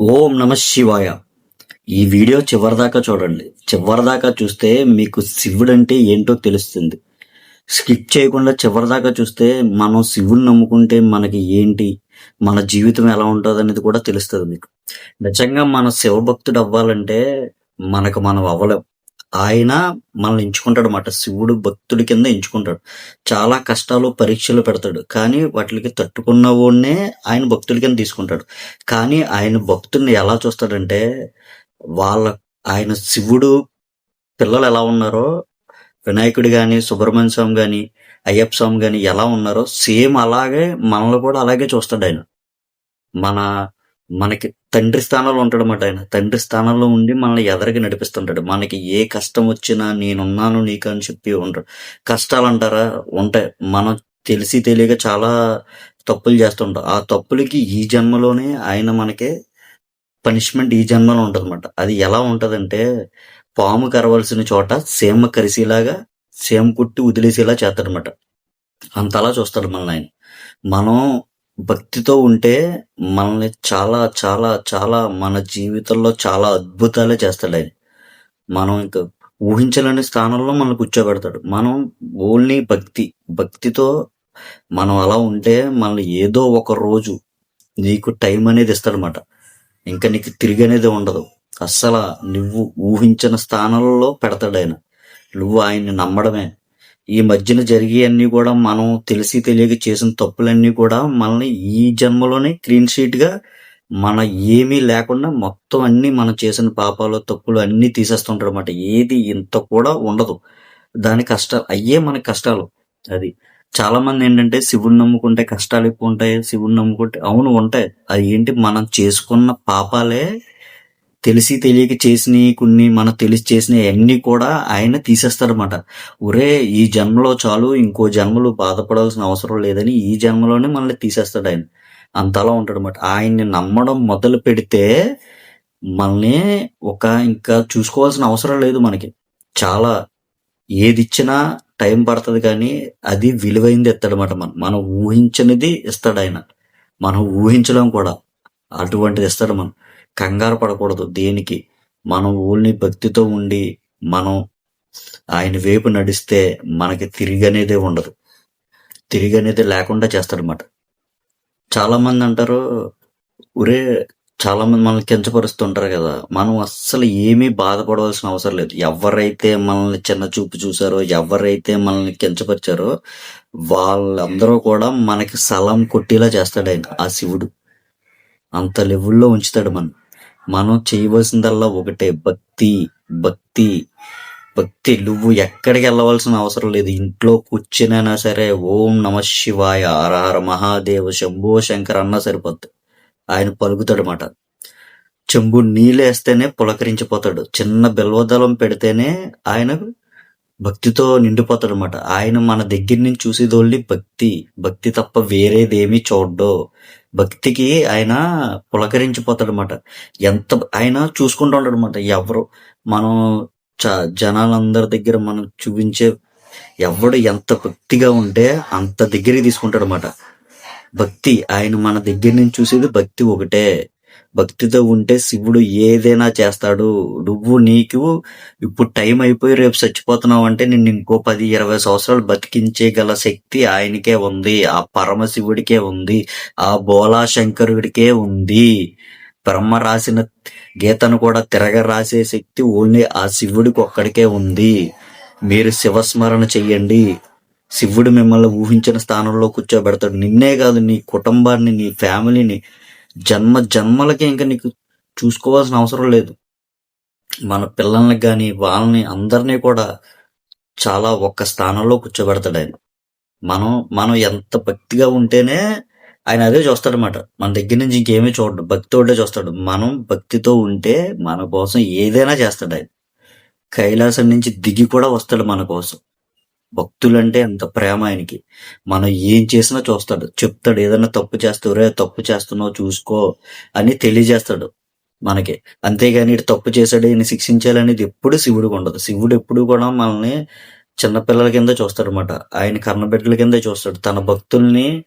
ఓం నమ శివాయ. ఈ వీడియో చివరిదాకా చూడండి. చివరిదాకా చూస్తే మీకు శివుడు అంటే ఏంటో తెలుస్తుంది. స్కిప్ చేయకుండా చివరిదాకా చూస్తే మనం శివుని నమ్ముకుంటే మనకి ఏంటి, మన జీవితం ఎలా ఉంటుంది అనేది కూడా తెలుస్తుంది మీకు. నిజంగా మన శివభక్తుడు అవ్వాలంటే మనం అవ్వలేం. ఆయన మనల్ని ఎంచుకుంటాడు అన్నమాట. శివుడు భక్తుడి కింద ఎంచుకుంటాడు. చాలా కష్టాలు పరీక్షలు పెడతాడు, కానీ వాటికి తట్టుకున్న వాడినే ఆయన భక్తుడి కింద తీసుకుంటాడు. కానీ ఆయన భక్తుల్ని ఎలా చూస్తాడంటే, వాళ్ళ ఆయన శివుడు పిల్లలు ఎలా ఉన్నారో, వినాయకుడు గాని, సుబ్రహ్మణ్య స్వామి గాని, అయ్యప్ప స్వామి గాని ఎలా ఉన్నారో సేమ్ అలాగే మనల్ని కూడా అలాగే చూస్తాడు ఆయన. మన మనకి తండ్రి స్థానంలో ఉంటాడన్నమాట ఆయన. తండ్రి స్థానంలో ఉండి మనల్ని ఎదరికి నడిపిస్తుంటాడు. మనకి ఏ కష్టం వచ్చినా నేనున్నాను నీకు అని చెప్పి ఉంటాడు. కష్టాలు అంటారా, ఉంటాయి. మనం తెలిసి తెలియక చాలా తప్పులు చేస్తుంటాం. ఆ తప్పులకి ఈ జన్మలోనే ఆయన మనకి పనిష్మెంట్ ఈ జన్మలో ఉంటదన్నమాట. అది ఎలా ఉంటదంటే, పాము కరవలసిన చోట సీమ కరిసేలాగా సీమ కుట్టి వదిలేసేలా చేస్తాడనమాట. అంతలా చూస్తాడు మనల్ని ఆయన. మనం భక్తితో ఉంటే మనల్ని చాలా చాలా చాలా మన జీవితంలో చాలా అద్భుతాలే చేస్తాడు ఆయన. మనం ఇంకా ఊహించలేని స్థానంలో మనల్ని కూర్చోబెడతాడు. మనం ఓన్లీ భక్తితో మనం అలా ఉంటే మనల్ని ఏదో ఒక రోజు నీకు టైం అనేది ఇస్తాడనమాట. ఇంకా నీకు తిరిగి అనేది ఉండదు. అస్సలు నువ్వు ఊహించిన స్థానంలో పెడతాడు ఆయన. నువ్వు ఆయన్ని నమ్మడమే. ఈ మధ్యన జరిగేవన్నీ కూడా మనం తెలిసి తెలియక చేసిన తప్పులన్నీ కూడా మనల్ని ఈ జన్మలోనే క్లీన్ షీట్ గా మన ఏమీ లేకుండా మొత్తం అన్ని మనం చేసిన పాపాలు తప్పులు అన్ని తీసేస్తుంటాడు అనమాట. ఏది ఇంత కూడా ఉండదు. దాని కష్టాలు అయ్యే మన కష్టాలు. అది చాలా మంది ఏంటంటే శివుని నమ్ముకుంటే కష్టాలు ఎక్కువ ఉంటాయి, శివుని నమ్ముకుంటే అవును ఉంటాయి. అది ఏంటి, మనం చేసుకున్న పాపాలే తెలిసి తెలియక చేసినవి కొన్ని, మనం తెలిసి చేసినవి అన్ని కూడా ఆయన తీసేస్తాడనమాట. ఒరే ఈ జన్మలో చాలు, ఇంకో జన్మలు బాధపడాల్సిన అవసరం లేదని ఈ జన్మలోనే మనల్ని తీసేస్తాడు ఆయన. అంతలా ఉంటాడనమాట. ఆయన్ని నమ్మడం మొదలు పెడితే మనల్ని ఇంకా చూసుకోవాల్సిన అవసరం లేదు మనకి. చాలా ఏది ఇచ్చినా టైం పడుతుంది, కానీ అది విలువైంది ఇస్తాడనమాట. మనం ఊహించనిది ఇస్తాడు ఆయన. మనం ఊహించలేం కూడా, అటువంటిది ఇస్తాడు. మనం కంగారు పడకూడదు దేనికి. మనం ఓన్లీ భక్తితో ఉండి మనం ఆయన వైపు నడిస్తే మనకి తిరిగి అనేది ఉండదు. తిరిగి అనేది లేకుండా చేస్తాడనమాట. చాలా మంది అంటారు, ఒరే చాలా మంది మనల్ని కించపరుస్తుంటారు కదా. మనం అస్సలు ఏమీ బాధపడవలసిన అవసరం లేదు. ఎవరైతే మనల్ని చిన్న చూపు చూసారో, ఎవరైతే మనల్ని కించపరిచారో వాళ్ళందరూ కూడా మనకి సలాం కొట్టేలా చేస్తాడు ఆయన. ఆ శివుడు అంత లెవెల్లో ఉంచుతాడు మనం చేయవలసిందల్లా ఒకటే, భక్తి భక్తి భక్తి. నువ్వు ఎక్కడికి వెళ్ళవలసిన అవసరం లేదు. ఇంట్లో కూర్చునైనా సరే ఓం నమ శివాయ, హర హర మహాదేవ, శంభో శంకర్ అన్నా సరిపోద్ది. ఆయన పలుకుతాడనమాట. చెంబు నీళ్ళేస్తేనే పులకరించిపోతాడు. చిన్న బిల్వదళం పెడితేనే ఆయన భక్తితో నిండిపోతాడనమాట. ఆయన మన దగ్గర నుంచి చూసేదోళ్ళి భక్తి తప్ప వేరేదేమీ చూడ్డో. భక్తికి ఆయన పులకరించిపోతాడనమాట. ఎంత ఆయన చూసుకుంటూ ఉంటాడనమాట. ఎవరు మనం జనాలందరి దగ్గర మనం చూపించే ఎవడు ఎంత భక్తిగా ఉంటే అంత దగ్గరికి తీసుకుంటాడనమాట. భక్తి ఆయన మన దగ్గర నుంచి చూసేది భక్తి ఒకటే. భక్తితో ఉంటే శివుడు ఏదైనా చేస్తాడు. నువ్వు నీకు ఇప్పుడు టైం అయిపోయి రేపు చచ్చిపోతున్నావు అంటే నిన్ను ఇంకో 10-20 సంవత్సరాలు బతికించేగల శక్తి ఆయనకే ఉంది. ఆ పరమశివుడికే ఉంది. ఆ బోలా శంకరుడికే ఉంది. బ్రహ్మ రాసిన గీతను కూడా తిరగ రాసే శక్తి ఓన్లీ ఆ శివుడికి ఒక్కడికే ఉంది. మీరు శివస్మరణ చెయ్యండి. శివుడు మిమ్మల్ని ఊహించిన స్థానంలో కూర్చోబెడతాడు. నిన్నే కాదు, నీ కుటుంబాన్ని, నీ ఫ్యామిలీని జన్మలకి ఇంకా నీకు చూసుకోవాల్సిన అవసరం లేదు. మన పిల్లల్ని కానీ వాళ్ళని అందరినీ కూడా చాలా ఒక్క స్థానంలో కూర్చోబెడతాడు ఆయన. మనం ఎంత భక్తిగా ఉంటేనే ఆయన అదే చూస్తాడనమాట. మన దగ్గర నుంచి ఇంకేమీ చూడడు, భక్తితోటే చూస్తాడు. మనం భక్తితో ఉంటే మన కోసం ఏదైనా చేస్తాడు ఆయన. కైలాసం నుంచి దిగి కూడా వస్తాడు మన కోసం. భక్తులంటే అంత ప్రేమ ఆయనకి. మనం ఏం చేసినా చూస్తాడు, చెప్తాడు. ఏదైనా తప్పు చేస్తే తప్పు చేస్తున్నావు చూసుకో అని తెలియజేస్తాడు మనకి. అంతేగాని ఇటు తప్పు చేశాడు ఈయన శిక్షించాలనేది ఎప్పుడు శివుడికి ఉండదు. శివుడు ఎప్పుడు కూడా మనల్ని చిన్నపిల్లల కింద చూస్తాడనమాట. ఆయన కన్నబిడ్డల కిందే చూస్తాడు. తన భక్తుల్ని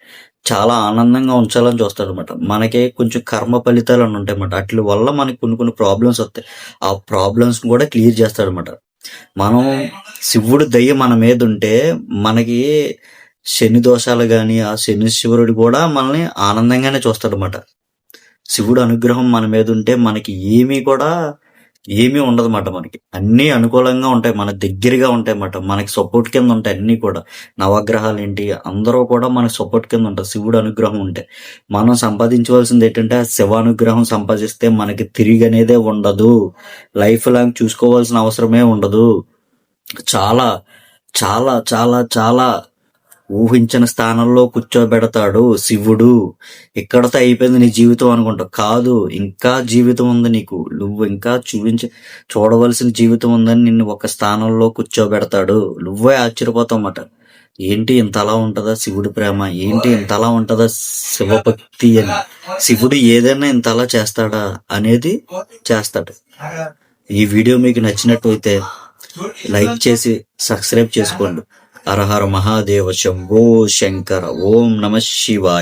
చాలా ఆనందంగా ఉంచాలని చూస్తాడనమాట. మనకి కొంచెం కర్మ ఫలితాలు అని ఉంటాయన్నమాట. వాటి వల్ల మనకి కొన్ని కొన్ని ప్రాబ్లమ్స్ వస్తాయి. ఆ ప్రాబ్లమ్స్ కూడా క్లియర్ చేస్తాడనమాట. మనం శివుడు దయ మన మీద ఉంటే మనకి శని దోషాలు గాని, ఆ శనీశ్వరుడు కూడా మనల్ని ఆనందంగానే చూస్తాడనమాట. శివుడు అనుగ్రహం మన మీద ఉంటే మనకి ఏమీ ఉండదన్నమాట. మనకి అన్నీ అనుకూలంగా ఉంటాయి. మన దగ్గరగా ఉంటాయన్నమాట. మనకి సపోర్ట్ కింద ఉంటాయి అన్నీ కూడా. నవగ్రహాలు ఏంటి అందరూ కూడా మనకి సపోర్ట్ కింద ఉంటారు శివుడు అనుగ్రహం ఉంటే. మనం సంపాదించవలసింది ఏంటంటే ఆ శివానుగ్రహం సంపాదిస్తే మనకి తిరిగి అనేదే ఉండదు. లైఫ్ లాంగ్ చూసుకోవాల్సిన అవసరమే ఉండదు. చాలా చాలా చాలా చాలా ఊహించిన స్థానంలో కూర్చోబెడతాడు శివుడు. ఇక్కడతో అయిపోయింది నీ జీవితం అనుకుంటావు. కాదు, ఇంకా జీవితం ఉంది నీకు. నువ్వు ఇంకా చూడవలసిన జీవితం ఉందని నిన్ను ఒక స్థానంలో కూర్చోబెడతాడు. నువ్వే ఆశ్చర్యపోతావన్నమాట. ఏంటి ఇంతలా ఉంటుందా శివుడి ప్రేమ, ఏంటి ఇంతలా ఉంటుందా శివభక్తి అని. శివుడు ఏదైనా ఇంతలా చేస్తాడా అనేది చేస్తాడు. ఈ వీడియో మీకు నచ్చినట్లయితే లైక్ చేసి సబ్స్క్రైబ్ చేసుకోండి. హర హర మహాదేవ శంభో శంకర. ఓం నమ శివాయ.